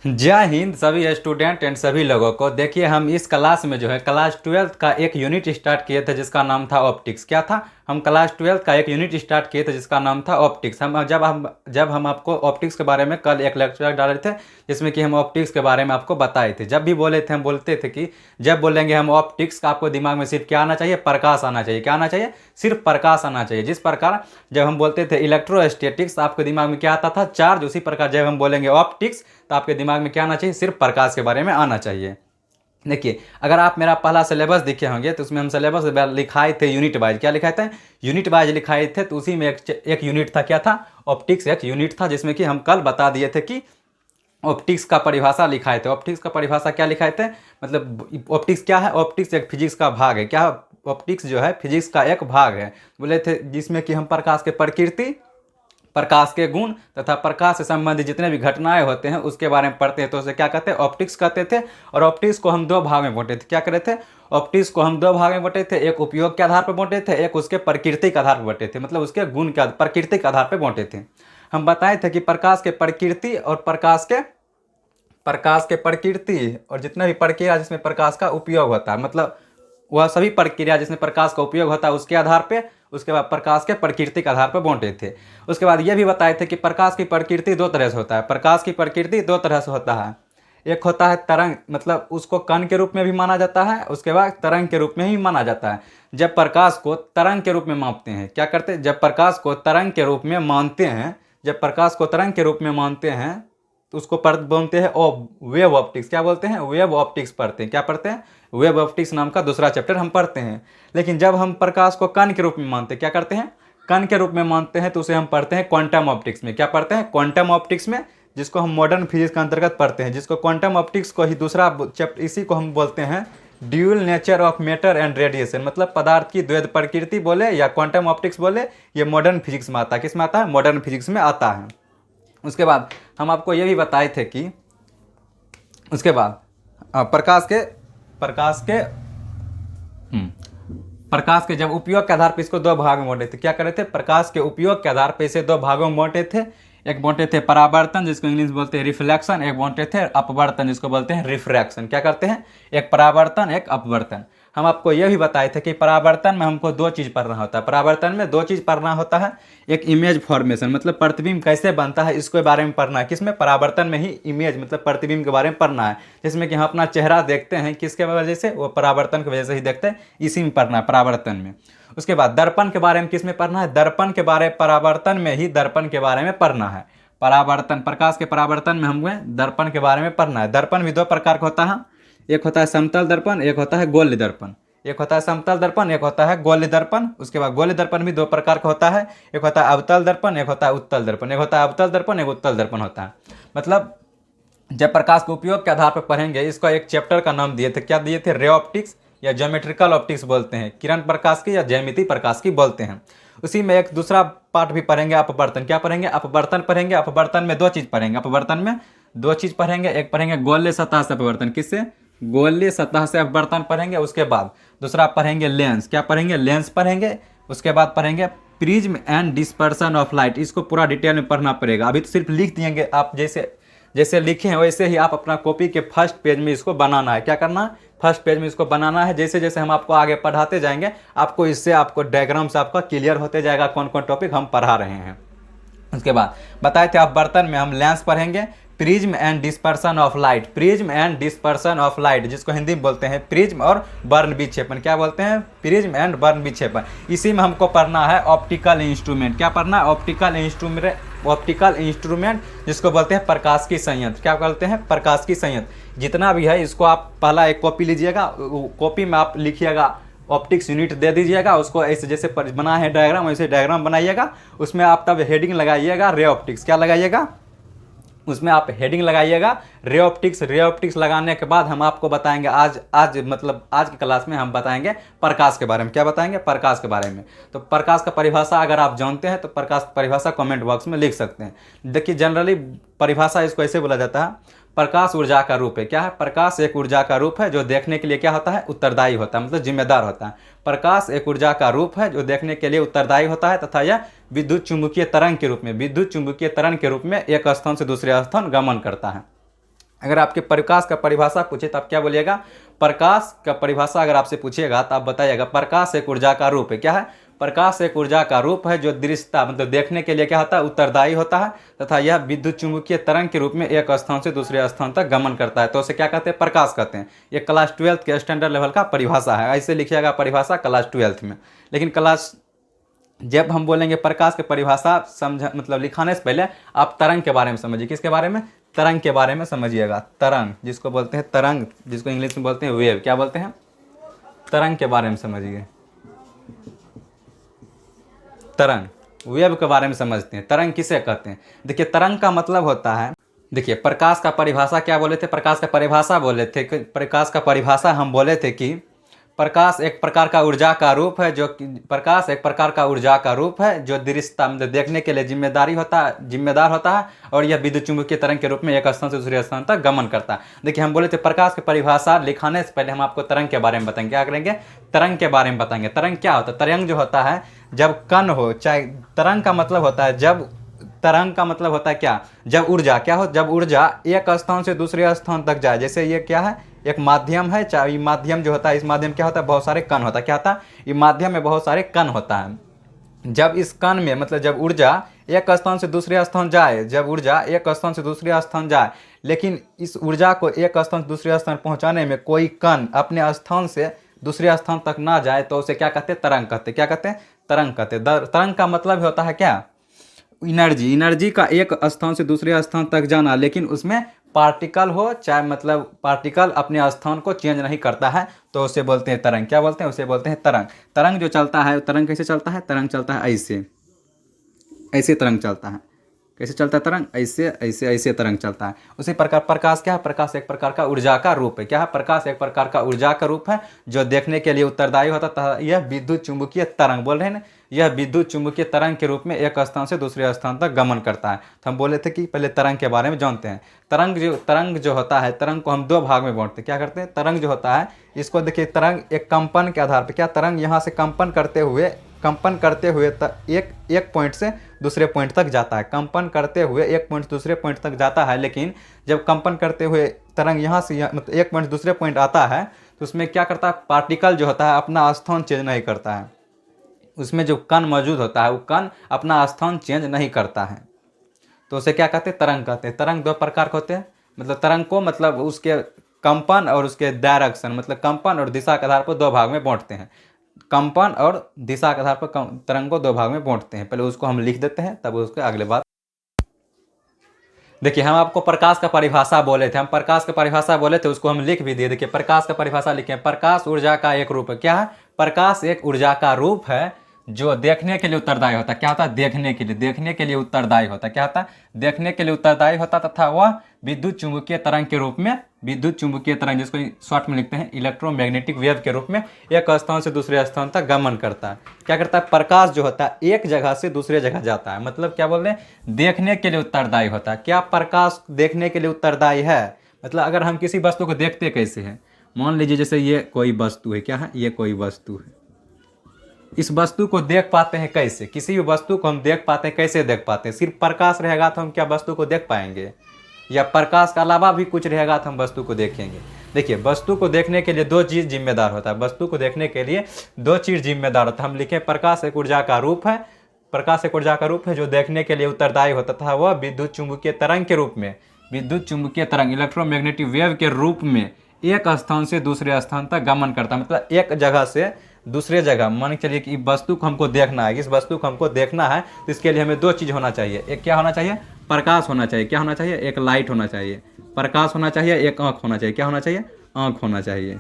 जय हिंद सभी student and सभी लोगों को। देखिए, हम इस क्लास में जो है क्लास 12th का एक यूनिट स्टार्ट किए थे जिसका नाम था ऑप्टिक्स। क्या था? हम क्लास 12th का एक यूनिट स्टार्ट किए थे जिसका नाम था ऑप्टिक्स। जब हम आपको ऑप्टिक्स के बारे में कल एक लेक्चर डाले थे जिसमें कि हम ऑप्टिक्स के बारे में आपको बताए थे। जब भी बोले थे हम बोलते थे कि जब बोलेंगे हम ऑप्टिक्स का, आपको दिमाग में सिर्फ क्या आना चाहिए? प्रकाश आना चाहिए। क्या आना चाहिए? सिर्फ प्रकाश आना चाहिए। जिस प्रकार जब हम बोलते थे इलेक्ट्रोस्टैटिक्स, आपके दिमाग में क्या आता था? चार्ज। उसी प्रकार जब हम बोलेंगे ऑप्टिक्स तो आपके दिमाग में क्या आना चाहिए? सिर्फ प्रकाश के बारे में आना चाहिए। देखिए, अगर आप मेरा पहला सिलेबस देखे होंगे तो उसमें हम सिलेबस लिखाए थे यूनिट वाइज। क्या लिखाए थे? यूनिट वाइज लिखाए थे। तो उसी में एक यूनिट था। क्या था? ऑप्टिक्स एक यूनिट था जिसमें कि हम कल बता दिए थे कि ऑप्टिक्स का परिभाषा लिखाए थे। ऑप्टिक्स का परिभाषा क्या लिखाए थे? मतलब ऑप्टिक्स क्या है? ऑप्टिक्स एक फिजिक्स का भाग है। क्या? ऑप्टिक्स जो है फिजिक्स का एक भाग है। बोले थे जिसमें कि हम प्रकाश के प्रकृति, प्रकाश के गुण तथा प्रकाश से संबंधित जितने भी घटनाएं होते हैं उसके बारे में पढ़ते हैं। तो उसे क्या कहते हैं? ऑप्टिक्स कहते थे। और ऑप्टिक्स को हम दो भाग में बांटे थे। क्या करे थे? ऑप्टिक्स को हम दो भाग में बांटे थे। एक उपयोग के आधार पर बांटे थे, एक उसके प्रकृति के आधार पर बांटे थे। मतलब उसके गुण के प्रकृति के आधार पर बांटे थे। हम बताए थे कि प्रकाश के प्रकृति और प्रकाश के प्रकृति और जितने भी प्रक्रिया जिसमें प्रकाश का उपयोग होता है, मतलब वह सभी प्रक्रिया जिसमें प्रकाश का उपयोग होता है उसके आधार पे, उसके बाद प्रकाश के प्रकृति के आधार पर बांटे थे। उसके बाद ये भी बताए थे कि प्रकाश की प्रकृति दो तरह से होता है। प्रकाश की प्रकृति दो तरह से होता है। एक होता है तरंग, मतलब उसको कण के रूप में भी माना जाता है। उसके बाद तरंग के रूप में भी माना जाता है। जब प्रकाश को तरंग के रूप में मापते हैं, क्या करते हैं? जब प्रकाश को तरंग के रूप में मानते हैं, जब प्रकाश को तरंग के रूप में मानते हैं तो उसको बोलते हैं वेव ऑप्टिक्स। क्या बोलते हैं? वेव ऑप्टिक्स पढ़ते हैं। क्या पढ़ते हैं? वेव ऑप्टिक्स नाम का दूसरा चैप्टर हम पढ़ते हैं। लेकिन जब हम प्रकाश को कण के रूप में मानते हैं, क्या करते हैं? कण के रूप में मानते हैं तो उसे हम पढ़ते हैं क्वांटम ऑप्टिक्स में। क्या पढ़ते हैं? क्वांटम ऑप्टिक्स में, जिसको हम मॉडर्न फिजिक्स के अंतर्गत पढ़ते हैं। जिसको क्वांटम ऑप्टिक्स को ही दूसरा चैप्टर, इसी को हम बोलते हैं dual nature of matter and radiation. मतलब पदार्थ की द्वैध प्रकृति बोले या क्वांटम ऑप्टिक्स बोले, ये मॉडर्न फिजिक्स में आता है। किस में आता है? मॉडर्न फिजिक्स में आता है। उसके बाद हम आपको ये भी बताए थे कि उसके बाद प्रकाश के जब उपयोग के आधार पर इसको दो भाग में बांटे थे। क्या करे थे? प्रकाश के उपयोग के आधार पर इसे दो भागों में बांटे थे। एक बांटे थे परावर्तन, जिसको इंग्लिश बोलते हैं रिफ्लेक्शन। एक बांटे थे अपवर्तन, जिसको बोलते हैं रिफ्रैक्शन। क्या करते हैं? एक परावर्तन, एक अपवर्तन। हम आपको यह भी बताए थे कि परावर्तन में हमको दो चीज़ पढ़ना होता है। परावर्तन में दो चीज़ पढ़ना होता है। एक इमेज फॉर्मेशन, मतलब प्रतिबिंब कैसे बनता है, इसके बारे में पढ़ना है। किसमें? परावर्तन में ही इमेज मतलब प्रतिबिंब के बारे में पढ़ना है। जिसमें कि हम अपना चेहरा देखते हैं किसके वजह से? वो परावर्तन की वजह से ही देखते हैं। इसी में पढ़ना है, परावर्तन में। उसके बाद दर्पण के बारे में किस में पढ़ना है? दर्पण के बारे परावर्तन में ही दर्पण के बारे में पढ़ना है। परावर्तन, प्रकाश के परावर्तन में हमें दर्पण के बारे में पढ़ना है। दर्पण भी दो प्रकार का होता है। एक होता है समतल दर्पण, एक होता है गोल्य दर्पण। एक होता है समतल दर्पण, एक होता है गोल्य दर्पण। उसके बाद गोल्य दर्पण भी दो प्रकार का होता है। एक होता है अवतल दर्पण, एक होता है उत्तल दर्पण। एक होता है अवतल दर्पण, एक उत्तल दर्पण होता है। मतलब जब प्रकाश के उपयोग के आधार पर पढ़ेंगे, इसका एक चैप्टर का नाम दिए थे। क्या दिए थे? रे ऑप्टिक्स या ज्योमेट्रिकल ऑप्टिक्स बोलते हैं। किरण प्रकाश की या ज्यामिति प्रकाश की बोलते हैं। उसी में एक दूसरा पार्ट भी पढ़ेंगे, अपवर्तन। क्या पढ़ेंगे? अपवर्तन पढ़ेंगे। अपवर्तन में दो चीज़ पढ़ेंगे। अपवर्तन में दो चीज़ पढ़ेंगे। एक पढ़ेंगे गोल्य सतह से अपवर्तन। किससे? गोल्य सतह से अपवर्तन पढ़ेंगे। उसके बाद दूसरा पढ़ेंगे लेंस। क्या पढ़ेंगे? लेंस पढ़ेंगे। उसके बाद पढ़ेंगे prism and dispersion of light. इसको पूरा डिटेल में पढ़ना पड़ेगा। अभी तो सिर्फ लिख दिएंगे आप, जैसे जैसे लिखे हैं वैसे ही आप अपना कॉपी के फर्स्ट पेज में इसको बनाना है। क्या करना है? फर्स्ट पेज में इसको बनाना है। जैसे जैसे हम आपको आगे पढ़ाते जाएंगे, आपको इससे आपको डायग्राम से आपका क्लियर होते जाएगा कौन कौन टॉपिक हम पढ़ा रहे हैं। उसके बाद बताए थे अपवर्तन में हम लेंस पढ़ेंगे, prism and dispersion of light. Prism and dispersion of light, जिसको हिंदी में बोलते हैं प्रिज्म और बर्न विक्षेपण। क्या बोलते हैं? प्रिज्म एंड बर्न विक्षेपण। इसी में हमको पढ़ना है ऑप्टिकल इंस्ट्रूमेंट। क्या पढ़ना है? ऑप्टिकल इंस्ट्रूमेंट, जिसको बोलते हैं प्रकाश की संयंत्र। क्या बोलते हैं? प्रकाश की संयंत्र। जितना भी है इसको आप पहला एक कॉपी लीजिएगा, कॉपी में आप लिखिएगा ऑप्टिक्स यूनिट दे दीजिएगा उसको। ऐसे जैसे बना है डायग्राम, वैसे डायग्राम बनाइएगा। उसमें आप तब हेडिंग लगाइएगा रे ऑप्टिक्स। क्या लगाइएगा? उसमें आप हेडिंग लगाइएगा रे ऑप्टिक्स। रे ऑप्टिक्स लगाने के बाद हम आपको बताएंगे आज की क्लास में हम बताएंगे प्रकाश के बारे में। क्या बताएंगे? प्रकाश के बारे में। तो प्रकाश का परिभाषा अगर आप जानते हैं तो प्रकाश परिभाषा कमेंट बॉक्स में लिख सकते हैं। देखिए, जनरली परिभाषा इसको ऐसे बोला जाता है, प्रकाश ऊर्जा का रूप है। क्या है? प्रकाश एक ऊर्जा का रूप है जो देखने के लिए क्या होता है? उत्तरदायी होता है, मतलब जिम्मेदार होता है। प्रकाश एक ऊर्जा का रूप है जो देखने के लिए उत्तरदायी होता है तथा यह विद्युत चुंबकीय तरंग के रूप में एक स्थान से दूसरे स्थान गमन करता है। अगर आपके प्रकाश का परिभाषा पूछे तो आप क्या बोलिएगा? प्रकाश का परिभाषा अगर आपसे पूछेगा तो आप बताइएगा प्रकाश एक ऊर्जा का रूप है। क्या है? प्रकाश एक ऊर्जा का रूप है जो दृश्यता मतलब देखने के लिए क्या होता है? उत्तरदायी होता है तथा यह विद्युत चुंबकीय तरंग के रूप में एक स्थान से दूसरे स्थान तक गमन करता है। तो उसे क्या कहते हैं? प्रकाश कहते हैं। ये क्लास 12 के स्टैंडर्ड लेवल का परिभाषा है। ऐसे लिखिएगा परिभाषा क्लास 12 में। लेकिन क्लास जब हम बोलेंगे प्रकाश की परिभाषा समझ मतलब लिखाने से पहले आप तरंग के बारे में समझिए। किसके बारे में? तरंग के बारे में समझिएगा। तरंग जिसको बोलते हैं तरंग, जिसको इंग्लिश में बोलते हैं वेव। क्या बोलते हैं? तरंग के बारे में समझिए। तरंग वेव के बारे में समझते हैं। तरंग किसे कहते हैं? देखिए तरंग का मतलब होता है, देखिए प्रकाश का परिभाषा क्या बोले थे? प्रकाश का परिभाषा बोले थे। प्रकाश का परिभाषा हम बोले थे कि प्रकाश एक प्रकार का ऊर्जा का रूप है जो प्रकाश एक प्रकार का ऊर्जा का रूप है जो दृश्यता मतलब देखने के लिए जिम्मेदार होता है और यह विद्युत चुंबकीय तरंग के रूप में एक स्थान से दूसरे स्थान तक गमन करता है। देखिए हम बोले थे प्रकाश की परिभाषा लिखाने से पहले हम आपको तरंग के बारे में बताएंगे। क्या करेंगे? तरंग के बारे में बताएंगे। तरंग क्या होता है? तरंग जो होता है जब कण हो, चाहे तरंग का मतलब होता है जब तरंग का मतलब होता है क्या? जब ऊर्जा क्या हो? जब ऊर्जा एक स्थान से दूसरे स्थान तक जाए। जैसे ये क्या है? एक माध्यम है। चाहे ये माध्यम जो होता है, इस माध्यम क्या होता है? बहुत सारे कण होता है। क्या होता है? ये माध्यम में बहुत सारे कण होता है। जब इस कण में मतलब जब ऊर्जा एक स्थान से दूसरे स्थान जाए, जब ऊर्जा एक स्थान से दूसरे स्थान जाए, लेकिन इस ऊर्जा को एक स्थान से दूसरे स्थान पहुंचाने में कोई कण अपने स्थान से दूसरे स्थान तक ना जाए तो उसे क्या कहते हैं? तरंग कहते हैं। क्या कहते हैं? तरंग कहते हैं। तरंग का मतलब होता है क्या? एनर्जी का एक स्थान से दूसरे स्थान तक जाना, लेकिन उसमें पार्टिकल हो, चाहे मतलब पार्टिकल अपने स्थान को चेंज नहीं करता है तो उसे बोलते हैं तरंग। क्या बोलते हैं? उसे बोलते हैं तरंग। तरंग जो चलता है, तरंग कैसे चलता है? तरंग चलता है ऐसे, ऐसे तरंग चलता है। कैसे चलता है तरंग? ऐसे ऐसे ऐसे तरंग चलता है। उसी प्रकार प्रकाश क्या है? प्रकाश एक प्रकार का ऊर्जा का रूप है। क्या है? प्रकाश एक प्रकार का ऊर्जा का रूप है जो देखने के लिए उत्तरदायी होता है। यह विद्युत चुंबकीय तरंग बोल रहे हैं ना, यह विद्युत चुंबकीय तरंग के रूप में एक स्थान से दूसरे स्थान तक गमन करता है। तो हम बोले थे कि पहले तरंग के बारे में जानते हैं। तरंग जो होता है, तरंग को हम दो भाग में बांटते हैं। क्या करते हैं? तरंग जो होता है इसको देखिए, तरंग एक कंपन के आधार पर, क्या तरंग यहाँ से कंपन करते हुए एक पॉइंट से दूसरे पॉइंट तक जाता है। कंपन करते हुए एक पॉइंट दूसरे पॉइंट तक जाता है, लेकिन जब कंपन करते हुए तरंग यहाँ से मतलब एक पॉइंट दूसरे पॉइंट आता है तो उसमें क्या करता है? पार्टिकल जो होता है अपना स्थान चेंज नहीं करता है। उसमें जो कण मौजूद होता है वो कण अपना स्थान चेंज नहीं करता है, तो उसे क्या कहते हैं? तरंग कहते हैं। तरंग दो प्रकार के होते हैं। मतलब तरंग को मतलब उसके कंपन और उसके डायरेक्शन मतलब कंपन और दिशा के आधार पर दो भाग में बांटते हैं। कंपन और दिशा के आधार पर तरंग को दो भाग में बांटते हैं। पहले उसको हम लिख देते हैं तब उसके अगले बात। देखिए हम आपको प्रकाश का परिभाषा बोले थे, उसको हम लिख भी दिए। देखिए प्रकाश का परिभाषा लिखे, प्रकाश ऊर्जा का एक रूप है। क्या है? प्रकाश एक ऊर्जा का रूप है जो देखने के लिए उत्तरदायी होता है। क्या होता है? देखने के लिए उत्तरदायी होता है। क्या होता है? देखने के लिए उत्तरदायी होता तथा वह विद्युत चुंबकीय तरंग के रूप में, विद्युत चुंबकीय तरंग जिसको शॉर्ट में लिखते हैं इलेक्ट्रोमैग्नेटिक वेव के रूप में एक स्थान से दूसरे स्थान तक गमन करता है। क्या करता है? प्रकाश जो होता है एक जगह से दूसरे जगह जाता है। मतलब क्या बोल रहे हैं? देखने के लिए उत्तरदायी होता है। क्या प्रकाश देखने के लिए उत्तरदायी है? मतलब अगर हम किसी वस्तु को देखते कैसे हैं, मान लीजिए जैसे ये कोई वस्तु है। क्या है? ये कोई वस्तु है। इस वस्तु को देख पाते हैं कैसे? किसी भी वस्तु को हम देख पाते हैं कैसे? देख पाते हैं सिर्फ प्रकाश रहेगा तो हम क्या वस्तु को देख पाएंगे, या प्रकाश के अलावा भी कुछ रहेगा तो हम वस्तु को देखेंगे? देखिए वस्तु को देखने के लिए दो चीज़ जिम्मेदार होता है। वस्तु को देखने के लिए दो चीज़ जिम्मेदार होता है। हम लिखें प्रकाश एक ऊर्जा का रूप है। प्रकाश एक ऊर्जा का रूप है जो देखने के लिए उत्तरदायी होता था। वह विद्युत चुंबकीय तरंग के रूप में, विद्युत चुंबकीय तरंग इलेक्ट्रोमैग्नेटिक वेव के रूप में एक स्थान से दूसरे स्थान तक गमन करता है। मतलब एक जगह से दूसरे जगह, मान के चलिए कि वस्तु को हमको देखना है, इस वस्तु को हमको देखना है तो इसके लिए हमें दो चीज़ होना चाहिए। एक क्या होना चाहिए? प्रकाश होना चाहिए। क्या होना चाहिए? एक लाइट होना चाहिए। प्रकाश होना चाहिए, एक आँख होना चाहिए। क्या होना चाहिए? आँख होना चाहिए।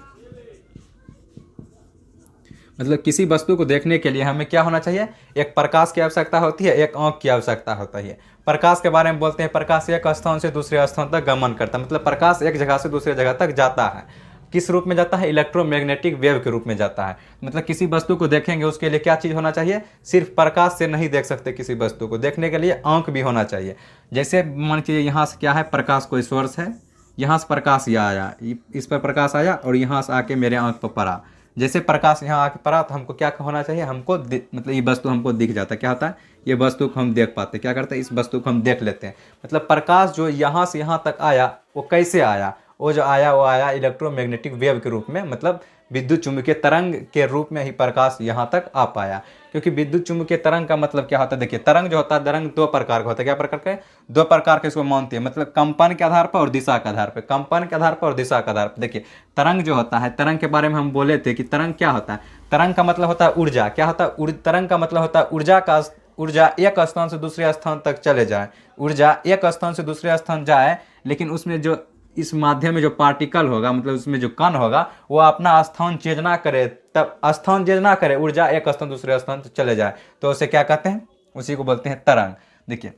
मतलब किसी वस्तु को देखने के लिए हमें क्या होना चाहिए? एक प्रकाश की आवश्यकता होती है, एक आँख की आवश्यकता होती है। प्रकाश के बारे में बोलते हैं प्रकाश एक स्थान से दूसरे स्थान तक गमन करता है। मतलब प्रकाश एक जगह से दूसरे जगह तक जाता है। किस रूप में जाता है? इलेक्ट्रोमैग्नेटिक वेव के रूप में जाता है। मतलब किसी वस्तु को देखेंगे उसके लिए क्या चीज़ होना चाहिए? सिर्फ प्रकाश से नहीं देख सकते किसी वस्तु को, देखने के लिए आँख भी होना चाहिए। जैसे मान लीजिए यहाँ से क्या है? प्रकाश कोई सोर्स है, यहाँ से प्रकाश ये आया, इस पर प्रकाश आया और यहाँ से आके मेरे आँख पर पड़ा। जैसे प्रकाश यहाँ आके पड़ा तो हमको क्या होना चाहिए, हमको मतलब ये वस्तु हमको दिख जाता है, क्या होता है, ये वस्तु को हम देख पाते हैं, क्या करते हैं, इस वस्तु को हम देख लेते हैं। मतलब प्रकाश जो यहाँ से यहाँ तक आया वो कैसे आया, वो जो आया वो आया इलेक्ट्रोमैग्नेटिक वेव के रूप में, मतलब विद्युत चुम्बकीय तरंग के रूप में ही प्रकाश यहाँ तक आ पाया। क्योंकि विद्युत चुम्बकीय तरंग का मतलब क्या होता है, देखिए तरंग जो होता है, तरंग दो प्रकार का होता है, क्या प्रकार के, दो प्रकार के इसको मानते हैं, मतलब कंपन के आधार पर और दिशा के आधार पर, कंपन के आधार पर और दिशा के आधार पर। देखिए तरंग जो होता है, तरंग के बारे में हम बोले थे कि तरंग क्या होता है, तरंग का मतलब होता है ऊर्जा, क्या होता है, तरंग का मतलब होता है ऊर्जा का, ऊर्जा एक स्थान से दूसरे स्थान तक चले जाए, ऊर्जा एक स्थान से दूसरे स्थान जाए, लेकिन उसमें जो इस माध्यम में जो पार्टिकल होगा, मतलब उसमें जो कण होगा, वो अपना स्थान चेंज ना करे, तब स्थान चेंज ना करे, ऊर्जा एक स्थान दूसरे स्थान तक चले जाए, तो उसे क्या कहते हैं, उसी को बोलते हैं तरंग। देखिए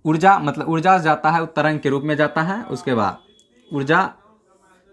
ऊर्जा मतलब ऊर्जा जाता है वो तरंग के रूप में जाता है, उसके बाद ऊर्जा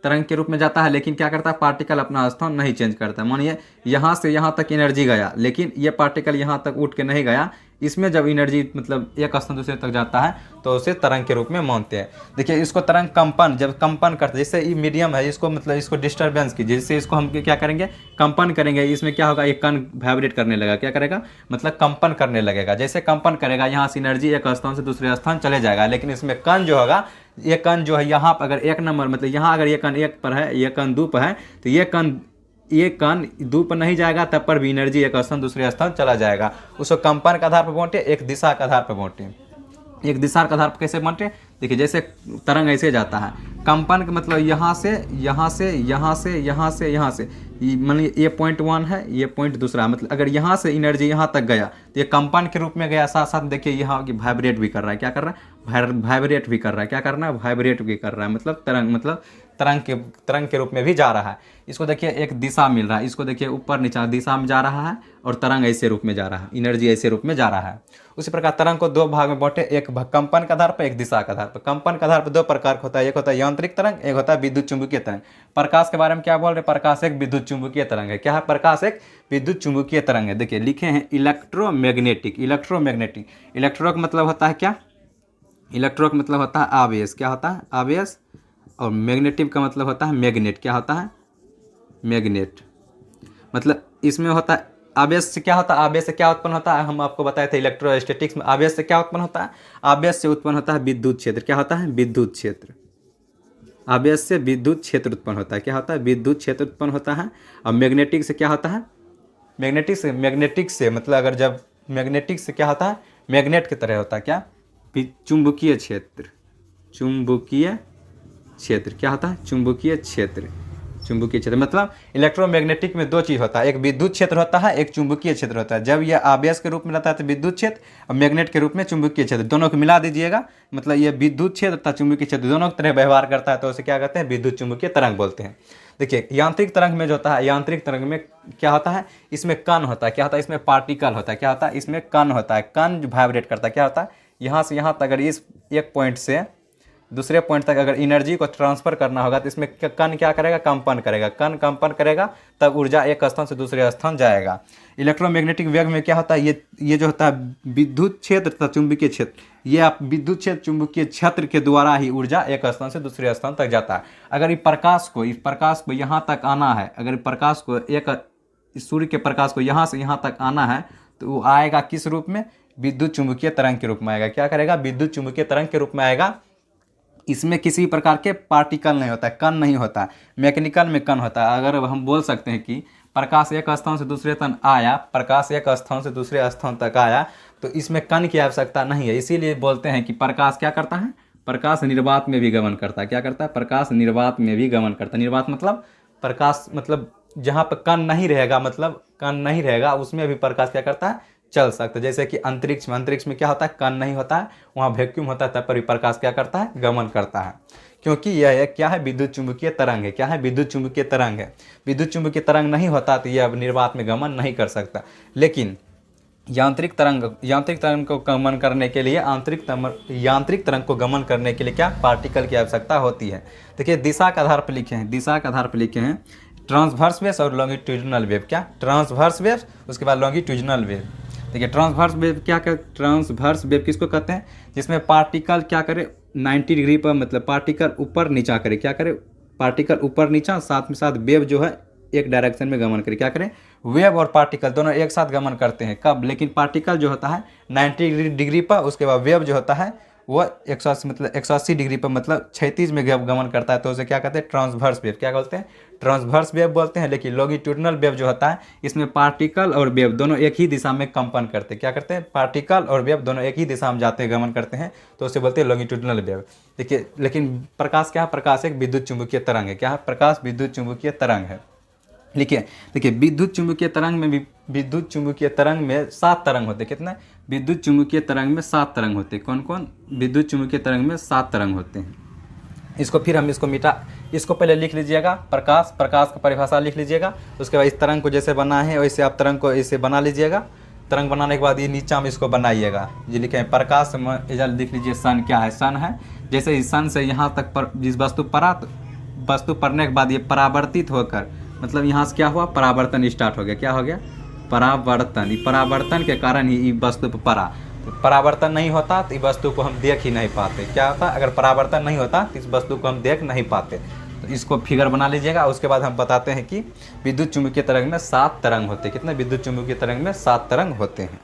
तरंग के रूप में जाता है, लेकिन क्या करता है, पार्टिकल अपना स्थान नहीं चेंज करता। मानिए यहाँ से यहाँ तक एनर्जी गया, लेकिन ये पार्टिकल यहाँ तक उठ के नहीं गया, इसमें जब एनर्जी मतलब एक स्थान दूसरे तक जाता है तो उसे तरंग के रूप में मानते हैं। देखिए इसको तरंग कंपन, जब कंपन करते, जैसे ये मीडियम है, इसको मतलब इसको डिस्टर्बेंस की, जिससे इसको हम क्या करेंगे, कंपन करेंगे, इसमें क्या होगा, एक कण वाइब्रेट करने लगा, क्या करेगा, मतलब कंपन करने लगेगा। जैसे कंपन करेगा, यहाँ से एनर्जी एक स्थान से दूसरे स्थान चले जाएगा, लेकिन इसमें कण जो होगा, ये कण जो है यहाँ पर अगर एक नंबर, मतलब यहाँ अगर ये कण एक पर है, ये कण दो पर है, तो ये कण दो पर नहीं जाएगा, तब पर भी एनर्जी एक स्थान दूसरे स्थान चला जाएगा। उसको कंपन के आधार पर बांटे, एक दिशा के आधार पर बांटे। एक दिशा के आधार पर कैसे बांटे, देखिए जैसे तरंग ऐसे जाता है, कंपन का मतलब यहाँ से यहाँ से यहाँ से यहाँ से यहाँ से, मानिए ये पॉइंट 1 है, ये पॉइंट दूसरा, मतलब अगर यहाँ से एनर्जी यहाँ तक गया तो ये कंपन के रूप में गया, साथ साथ देखिए यहाँ की वाइब्रेट भी कर रहा है, क्या कर रहा है, वाइब्रेट भी कर रहा है, क्या करना है, वाइब्रेट भी कर रहा है, मतलब तरंग के रूप में भी जा रहा है। इसको देखिए एक दिशा मिल रहा है, इसको देखिए ऊपर नीचा दिशा में जा रहा है, और तरंग ऐसे रूप में जा रहा है, एनर्जी ऐसे रूप में जा रहा है। उसी प्रकार तरंग को दो भाग में बांटे, एक कंपन के आधार पर, एक दिशा के आधार पर। कंपन के आधार पर दो प्रकार का होता है, एक होता है यांत्रिक तरंग, एक होता है विद्युत चुम्बकीय तरंग। प्रकाश के बारे में क्या बोल रहे हैं, प्रकाश एक विद्युत चुम्बकीय तरंग है। क्या है, प्रकाश एक विद्युत चुम्बकीय तरंग है। देखिए लिखे हैं इलेक्ट्रोमैग्नेटिक, इलेक्ट्रोमैग्नेटिक, इलेक्ट्रो का मतलब होता है क्या, इलेक्ट्रो का मतलब होता है आवेश, क्या होता है, आवेश, और मैग्नेटिक का मतलब होता है मैग्नेट, क्या होता है, मैग्नेट। मतलब इसमें होता है आवेश से क्या होता है, आवेश से क्या उत्पन्न होता है, हम आपको बताए थे इलेक्ट्रोस्टैटिक्स में, आवेश से क्या उत्पन्न होता है, आवेश से उत्पन्न होता है विद्युत क्षेत्र, क्या होता है, विद्युत क्षेत्र। आवेश से विद्युत क्षेत्र उत्पन्न होता है, क्या होता है, विद्युत क्षेत्र उत्पन्न होता है। और मैग्नेटिक से क्या होता है, मैग्नेटिक से मतलब अगर जब मैग्नेटिक से क्या होता है, मैग्नेट की तरह होता है, क्या, चुंबकीय क्षेत्र, चुंबकीय क्षेत्र, क्या होता है, चुंबकीय क्षेत्र, चुंबकीय क्षेत्र। मतलब इलेक्ट्रोमैग्नेटिक में दो चीज़ होता है, एक विद्युत क्षेत्र होता है, एक चुंबकीय क्षेत्र होता है। जब यह आवेश के रूप में रहता है तो विद्युत क्षेत्र, और मैग्नेट के रूप में चुंबकीय क्षेत्र, दोनों को मिला दीजिएगा, मतलब ये विद्युत क्षेत्र तथा चुंबकीय क्षेत्र दोनों की तरह व्यवहार करता है, तो उसे क्या कहते हैं, विद्युत चुंबकीय तरंग बोलते हैं। देखिए यांत्रिक तरंग में जो होता है, यांत्रिक तरंग में क्या होता है, इसमें कण होता है, क्या होता है, इसमें पार्टिकल होता है, क्या होता है, इसमें कण होता है, कण वाइब्रेट करता है, क्या होता है, यहाँ से यहाँ तक अगर इस एक पॉइंट से दूसरे पॉइंट तक अगर एनर्जी को ट्रांसफर करना होगा तो इसमें कण क्या करेगा, कंपन करेगा, कण कंपन करेगा, तब ऊर्जा एक स्थान से दूसरे स्थान जाएगा। इलेक्ट्रोमैग्नेटिक वेव में क्या होता है, ये जो होता है विद्युत क्षेत्र तथा चुंबकीय क्षेत्र, ये आप विद्युत क्षेत्र चुंबकीय क्षेत्र के द्वारा ही ऊर्जा एक स्थान से दूसरे स्थान तक जाता है। अगर इस प्रकाश को यहाँ तक आना है, अगर प्रकाश को इस सूर्य के प्रकाश को यहाँ से यहाँ तक आना है, तो वो आएगा किस रूप में, विद्युत चुंबकीय तरंग के रूप में आएगा। क्या करेगा, विद्युत चुंबकीय तरंग के रूप में आएगा। इसमें किसी प्रकार के पार्टिकल नहीं होता है, कण नहीं होता है, मैकेनिकल में कण होता है। अगर हम बोल सकते हैं कि प्रकाश एक स्थान से दूसरे स्थान आया, प्रकाश एक स्थान से दूसरे स्थान तक आया, तो इसमें कण की आवश्यकता नहीं है। इसीलिए बोलते हैं कि प्रकाश क्या करता है, प्रकाश निर्वात में भी गमन करता है। क्या करता है, प्रकाश निर्वात में भी गमन करता है। निर्वात मतलब प्रकाश, मतलब जहाँ पर कण नहीं रहेगा, मतलब कण नहीं रहेगा, उसमें भी प्रकाश क्या करता है, चल सकता है। जैसे कि अंतरिक्ष में क्या होता है, कण नहीं होता है, वहाँ वैक्यूम होता है, तब पर भी प्रकाश क्या करता है, गमन करता है। क्योंकि यह क्या है, विद्युत चुंबकीय तरंग है। क्या है, विद्युत चुंबकीय तरंग है। विद्युत चुंबकीय तरंग नहीं होता तो यह निर्वात में गमन नहीं कर सकता। लेकिन यांत्रिक तरंग को गमन करने के लिए, यांत्रिक तरंग को गमन करने के लिए क्या, पार्टिकल की आवश्यकता होती है। देखिए दिशा के आधार पर लिखे हैं, ट्रांसवर्स वेव और लॉन्गिट्यूडिनल वेव। क्या, ट्रांसवर्स वेव, उसके बाद लॉन्गिट्यूडिनल वेव। देखिए ट्रांसवर्स वेव ट्रांसवर्स वेव किसको कहते हैं, जिसमें पार्टिकल क्या करे, 90 डिग्री पर, मतलब पार्टिकल ऊपर नीचा करे। क्या करे, पार्टिकल ऊपर नीचा, साथ में साथ वेव जो है एक डायरेक्शन में गमन करे। क्या करें? वेव और पार्टिकल दोनों एक साथ गमन करते हैं। कब? लेकिन पार्टिकल जो होता है 90 डिग्री पर, उसके बाद वेव जो होता है वो 180 मतलब 180 डिग्री पर, मतलब 36 में गमन करता है। तो उसे क्या कहते हैं? Transverse wave. क्या बोलते हैं? ट्रांसवर्स वेव बोलते हैं। लेकिन लॉन्गिट्यूडिनल वेव जो होता है इसमें पार्टिकल और वेव दोनों एक ही दिशा में कंपन करते हैं। क्या करते हैं? पार्टिकल और वेव दोनों एक ही दिशा में जाते हैं, गमन करते हैं, तो उसे बोलते हैं लॉन्गिट्यूडिनल वेव। देखिए, लेकिन प्रकाश क्या है? प्रकाश एक विद्युत चुंबकीय तरंग है। क्या है? प्रकाश विद्युत चुंबकीय तरंग है। लिखिए, देखिए विद्युत चुंबकीय तरंग में भी, विद्युत चुंबकीय तरंग में 7 तरंग होते हैं। कितने? विद्युत चुंबकीय तरंग में 7 तरंग होते हैं। कौन कौन? विद्युत चुंबकीय तरंग में 7 तरंग होते हैं। इसको फिर हम इसको मिटा, इसको पहले लिख लीजिएगा, प्रकाश, प्रकाश का परिभाषा लिख लीजिएगा। उसके बाद इस तरंग को जैसे बना है वैसे आप तरंग को ऐसे बना लीजिएगा। तरंग बनाने के बाद ये नीचा में इसको बनाइएगा। जी लिखे हैं प्रकाश में, इधर लिख लीजिए सन। क्या है? सन है। जैसे इस सन से यहाँ तक पर जिस वस्तु पड़ा, तो वस्तु पड़ने के बाद ये परावर्तित होकर, मतलब यहाँ से क्या हुआ? परावर्तन स्टार्ट हो गया। क्या हो गया? परावर्तन। ये परावर्तन के कारण ही वस्तु पर पड़ा। तो परावर्तन नहीं होता तो इस वस्तु को हम देख ही नहीं पाते। क्या होता? अगर परावर्तन नहीं होता तो इस वस्तु को हम देख नहीं पाते। तो इसको फिगर बना लीजिएगा। उसके बाद हम बताते हैं कि विद्युत चुंबकीय तरंग में 7 तरंग होते हैं। कितने? विद्युत चुंबकीय तरंग में 7 तरंग होते हैं।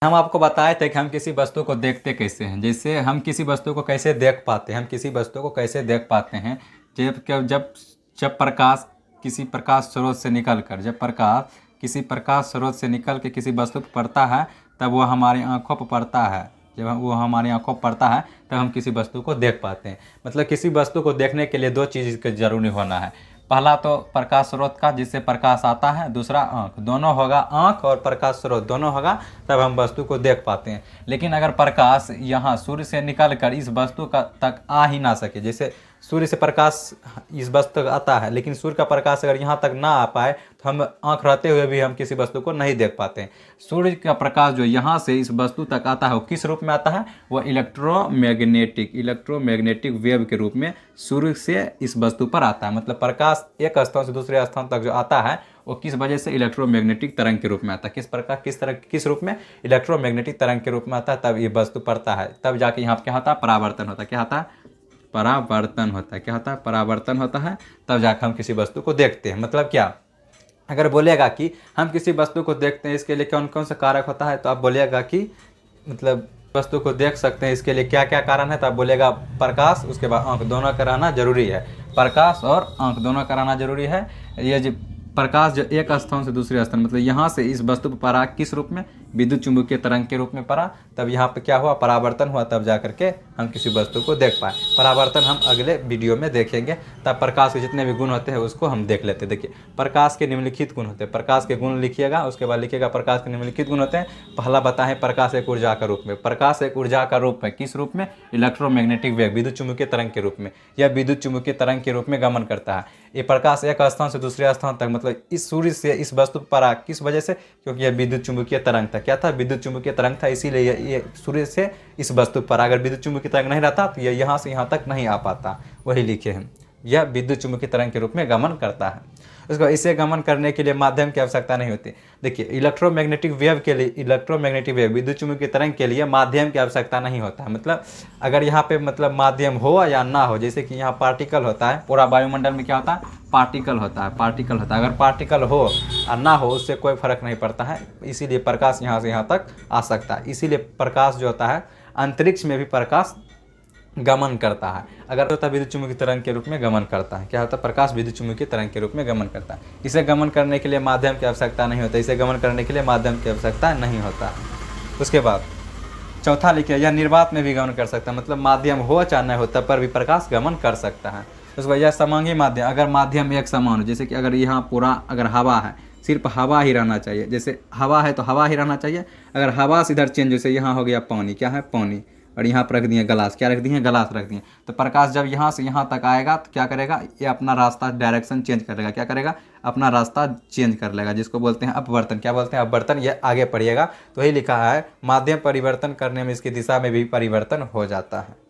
हम आपको बताए थे कि हम किसी वस्तु को देखते कैसे हैं। जैसे हम किसी वस्तु को कैसे देख पाते हैं, हम किसी वस्तु को कैसे देख पाते हैं? जब जब जब प्रकाश किसी प्रकाश स्रोत से निकल कर, जब प्रकाश किसी प्रकाश स्रोत से निकल के किसी वस्तु पर पड़ता है, तब वो हमारी आंखों पर पड़ता है। जब वो हमारी आंखों पर पड़ता है तब हम किसी वस्तु को देख पाते हैं। मतलब किसी वस्तु को देखने के लिए 2 चीज़ का जरूरी होना है। पहला तो प्रकाश स्रोत का, जिससे प्रकाश आता है, दूसरा आँख। दोनों होगा, आँख और प्रकाश स्रोत दोनों होगा, तब हम वस्तु को देख पाते हैं। लेकिन अगर प्रकाश यहाँ सूर्य से निकल कर इस वस्तु का तक आ ही ना सके, जैसे सूर्य से प्रकाश इस वस्तु तक आता है, लेकिन सूर्य का प्रकाश अगर यहाँ तक ना आ पाए तो हम आँख रहते हुए भी हम किसी वस्तु को नहीं देख पाते हैं। सूर्य का प्रकाश जो यहाँ से इस वस्तु तक आता है वो किस रूप में आता है, वो इलेक्ट्रोमैग्नेटिक वेव के रूप में सूर्य से इस वस्तु पर आता है। मतलब प्रकाश एक स्थान से दूसरे स्थान तक जो आता है वो किस वजह से, इलेक्ट्रोमैग्नेटिक तरंग के रूप में आता है। किस रूप में, इलेक्ट्रोमैग्नेटिक तरंग के रूप में आता है। तब ये वस्तु पड़ता है, तब जाके यहाँ पे क्या होता है, परावर्तन होता है। क्या होता है, परावर्तन होता है। क्या होता है, परावर्तन होता है। तब जाकर हम किसी वस्तु को देखते हैं। मतलब क्या, अगर बोलेगा कि हम किसी वस्तु को देखते हैं इसके लिए कौन कौन सा कारक होता है, तो आप बोलेगा कि मतलब वस्तु को देख सकते हैं इसके लिए क्या क्या कारण है, तो आप बोलेगा प्रकाश, उसके बाद आंख दोनों का रहना जरूरी है। प्रकाश और आंख दोनों का रहना जरूरी है। ये जो प्रकाश जो एक स्थान से दूसरे स्थान, मतलब यहाँ से इस वस्तु पर पड़ा किस रूप में, विद्युत चुंबकीय तरंग के रूप में पड़ा। तब यहाँ पे क्या हुआ, परावर्तन हुआ। तब जा करके हम किसी वस्तु को देख पाए। परावर्तन हम अगले वीडियो में देखेंगे। तब प्रकाश के जितने भी गुण होते हैं उसको हम देख लेते हैं। देखिए, प्रकाश के निम्नलिखित गुण होते हैं। प्रकाश के गुण लिखिएगा, उसके बाद लिखिएगा प्रकाश के निम्नलिखित गुण होते हैं। पहला बताएं, प्रकाश एक ऊर्जा का रूप में। प्रकाश एक ऊर्जा का रूप है। किस रूप में, इलेक्ट्रोमैग्नेटिक वेव, विद्युत चुंबकीय तरंग के रूप में। यह विद्युत चुंबकीय तरंग के रूप में गमन करता है। ये प्रकाश एक स्थान से दूसरे स्थान तक, मतलब इस सूर्य से इस वस्तु पर आ, किस वजह से, क्योंकि यह विद्युत चुंबकीय तरंग था। क्या था, विद्युत चुंबकीय तरंग था, इसीलिए ये सूर्य से इस वस्तु पर, अगर विद्युत चुंबकीय तरंग नहीं रहता तो ये यहाँ से यहाँ तक नहीं आ पाता। वही लिखे हैं, यह विद्युत चुंबकीय तरंग के रूप में गमन करता है। उसको इसे गमन करने के लिए माध्यम की आवश्यकता नहीं होती। देखिए, इलेक्ट्रोमैग्नेटिक वेव के लिए, इलेक्ट्रोमैग्नेटिक वेव विद्युत चुंबकीय तरंग के लिए माध्यम की आवश्यकता नहीं होता है। मतलब अगर यहाँ पे मतलब माध्यम हो या ना हो, जैसे कि यहाँ पार्टिकल होता है, पूरा वायुमंडल में क्या होता है, पार्टिकल होता है। पार्टिकल होता है, अगर पार्टिकल हो और ना हो उससे कोई फर्क नहीं पड़ता है। इसीलिए प्रकाश यहाँ से यहाँ तक आ सकता है। इसीलिए प्रकाश जो होता है अंतरिक्ष में भी प्रकाश गमन करता है। अगर होता है विद्युत चुंबकीय तरंग के रूप में गमन करता है। क्या होता है, प्रकाश विद्युत चुंबकीय तरंग के रूप में गमन करता है। इसे गमन करने के लिए माध्यम की आवश्यकता नहीं होता। इसे गमन करने के लिए माध्यम की आवश्यकता नहीं होता। उसके बाद चौथा लिखिए, यह निर्वात में भी गमन कर सकता है। मतलब माध्यम हो चाहे न हो तब पर भी प्रकाश गमन कर सकता है। उसके बाद यह समांगी माध्यम, अगर माध्यम एक समान हो, जैसे कि अगर यहाँ पूरा अगर हवा है, सिर्फ हवा ही रहना चाहिए। जैसे हवा है तो हवा ही रहना चाहिए। अगर हवा से इधर चेंज, जैसे यहाँ हो गया पानी, क्या है, पानी, और यहाँ पर रख दिए गलास, क्या रख दिए, गलास रख दिए, तो प्रकाश जब यहाँ से यहाँ तक आएगा तो क्या करेगा, ये अपना रास्ता डायरेक्शन चेंज कर लेगा। क्या करेगा, अपना रास्ता चेंज कर लेगा, जिसको बोलते हैं अपवर्तन। क्या बोलते हैं, अपवर्तन। ये आगे पढ़िएगा तो वही लिखा है, माध्यम परिवर्तन करने में इसकी दिशा में भी परिवर्तन हो जाता है।